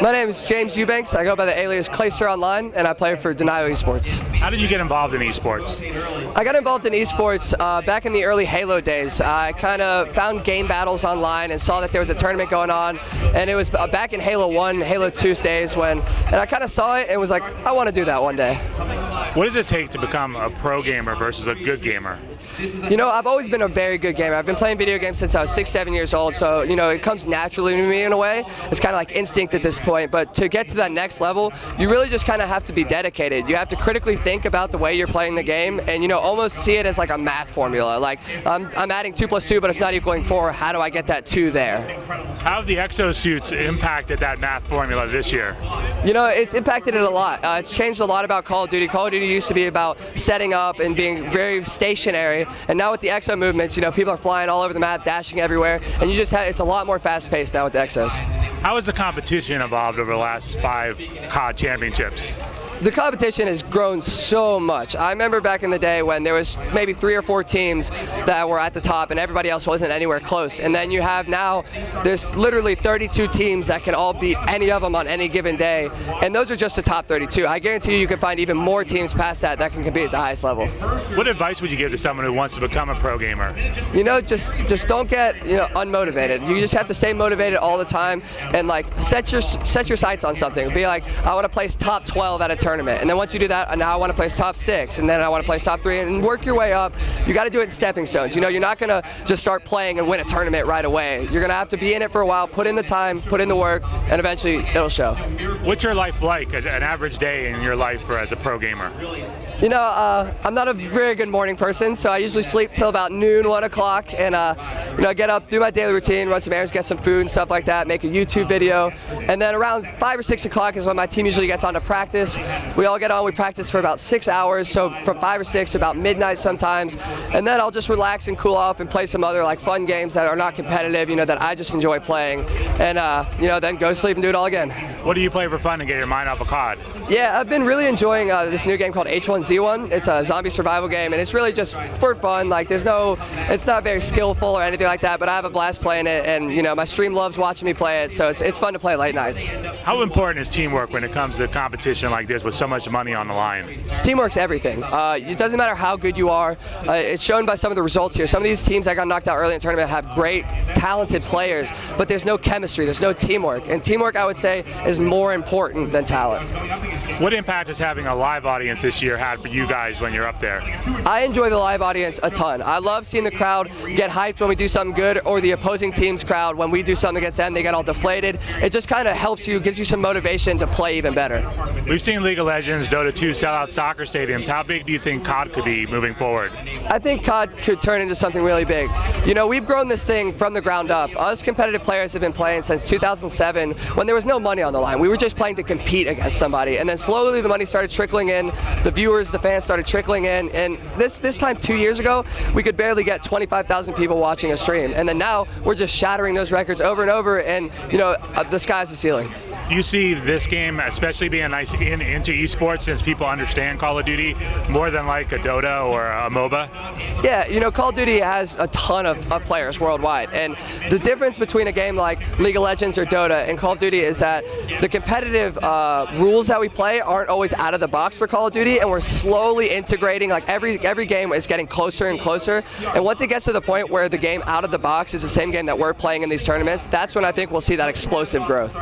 My name is James Eubanks. I go by the alias Clayster online, and I play for Untitled eSPORTS. How did you get involved in esports? I got involved in esports back in the early Halo days. I kind of found game battles online and saw that there was a tournament going on, and it was back in Halo 1, Halo 2 days and I kind of saw it and was like, I want to do that one day. What does it take to become a pro gamer versus a good gamer? You know, I've always been a very good gamer. I've been playing video games since I was 6, 7 years old, so, you know, it comes naturally to me in a way. It's kind of like instinct at this point, but to get to that next level, you really just kind of have to be dedicated. You have to critically think about the way you're playing the game and, you know, almost see it as like a math formula. Like, I'm adding 2 + 2, but it's not equaling 4. How do I get that 2 there? How have the exosuits impacted that math formula this year? You know, it's impacted it a lot. It's changed a lot about Call of Duty. Call of Duty used to be about setting up and being very stationary, and now with the exo movements, you know, people are flying all over the map, dashing everywhere, and you just have, it's a lot more fast-paced now with the exos. How has the competition evolved over the last 5 COD championships? The competition has grown so much. I remember back in the day when there was maybe 3 or 4 teams that were at the top and everybody else wasn't anywhere close. And then you have now, there's literally 32 teams that can all beat any of them on any given day. And those are just the top 32. I guarantee you can find even more teams past that that can compete at the highest level. What advice would you give to someone who wants to become a pro gamer? You know, just don't get, you know, unmotivated. You just have to stay motivated all the time and like set your sights on something. Be like, I want to place top 12 at a tournament, and then once you do that, now I want to place top 6, and then I want to place top 3, and work your way up. You got to do it in stepping stones. You know, you're not going to just start playing and win a tournament right away. You're going to have to be in it for a while, put in the time, put in the work, and eventually it'll show. What's your life like, an average day in your life as a pro gamer? You know, I'm not a very good morning person, so I usually sleep till about noon, 1 o'clock, and you know, get up, do my daily routine, run some errands, get some food and stuff like that, make a YouTube video, and then around 5 or 6 o'clock is when my team usually gets on to practice. We all get on, we practice for about 6 hours, so from 5 or 6 to about midnight sometimes, and then I'll just relax and cool off and play some other like fun games that are not competitive, you know, that I just enjoy playing, and you know, then go to sleep and do it all again. What do you play for fun to get your mind off of COD? Yeah, I've been really enjoying this new game called H1Z1. It's a zombie survival game, and it's really just for fun. Like, it's not very skillful or anything like that, but I have a blast playing it, and you know, my stream loves watching me play it, so it's fun to play late nights. How important is teamwork when it comes to competition like this with so much money on the line? Teamwork's everything. It doesn't matter how good you are. It's shown by some of the results here. Some of these teams that got knocked out early in the tournament have great, talented players, but there's no chemistry, there's no teamwork, and teamwork, I would say, is more important than talent. What impact has having a live audience this year had for you guys when you're up there? I enjoy the live audience a ton. I love seeing the crowd get hyped when we do something good, or the opposing team's crowd when we do something against them, they get all deflated. It just kind of helps you, gives you some motivation to play even better. We've seen League of Legends, Dota 2 sell out soccer stadiums. How big do you think COD could be moving forward? I think COD could turn into something really big. You know, we've grown this thing from the ground up. Us competitive players have been playing since 2007 when there was no money on the line. We were just playing to compete against somebody, and then slowly the money started trickling in, the viewers, the fans started trickling in, and this time 2 years ago, we could barely get 25,000 people watching a stream, and then now we're just shattering those records over and over, and you know, the sky's the ceiling. You see this game especially being a nice into esports since people understand Call of Duty more than like a Dota or a MOBA? Yeah, you know, Call of Duty has a ton of players worldwide, and the difference between a game like League of Legends or Dota and Call of Duty is that the competitive rules that we play aren't always out of the box for Call of Duty, and we're slowly integrating, like every game is getting closer and closer, and once it gets to the point where the game out of the box is the same game that we're playing in these tournaments, that's when I think we'll see that explosive growth.